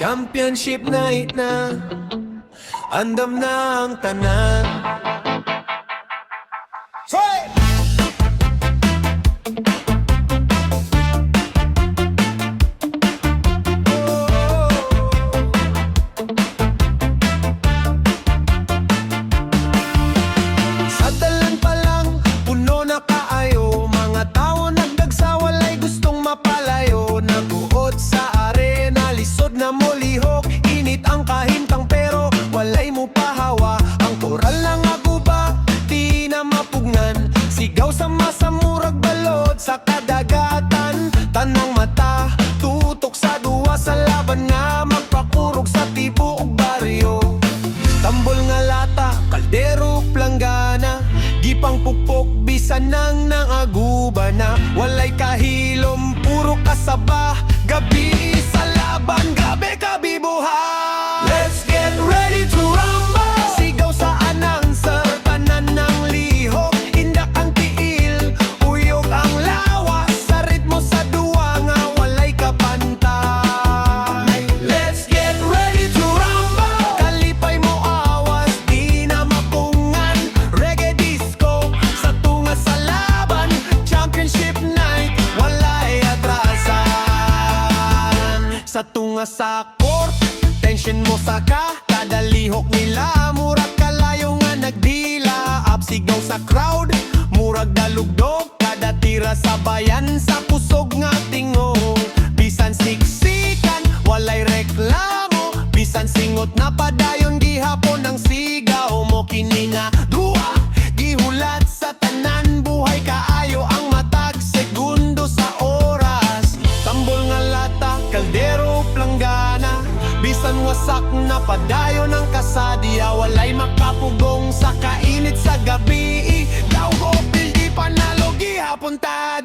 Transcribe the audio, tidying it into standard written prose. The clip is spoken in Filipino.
Championship night na, andam na ang tanan. Soy! Sa dalan pa lang, puno na kaayo. Mga tao nagdagsa, walay gustong mapalayo. Naguot sa arena, lisod na molihok. Init ang kahintang pero walay mo pahawa. Ang koral lang aguba, di na mapugnan. Sigaw sa masa, murag balod sa kadagatan. Tanang mata, tutok sa duwa sa laban nga magpakurog sa tibuok baryo. Tambol nga lata, kaldero, planggana, gipang pupok, bisan nang aguba na. Walay kahilom, puro kasaba, gabi sa laban, grabe kabibuhay. Let's get ready to rumble! Sigaw sa announcer, tanan ng lihok, indak ang tiil, uyog ang lawas, sa ritmo sa duwa nga walay kapantay. Let's get ready to rumble! Kalipay mo awas, di na mapungan, reggae disco, sa tunga sa laban, championship night, walay atrasan. Sa tunga sa court, tension mo sa kada lihok nila, murag kalayo nga nagdila up. Sigaw sa crowd, murag dalugdog, kada tira sa bayan sa kusog nga tingog. Bisan siksikan, walay reklamo, bisan singot na padayon, gihapon ang sigaw mo. Kini nga duwa, gihulat sa tanan, buhay kaayo ang matag segundo sa oras. Tambol nga lata, kaldero, planggana, bisan wasak na padayon ang kasadya, walay makapugong sa kainit sa gabi. Daw go, pildi panalo, gihapon ta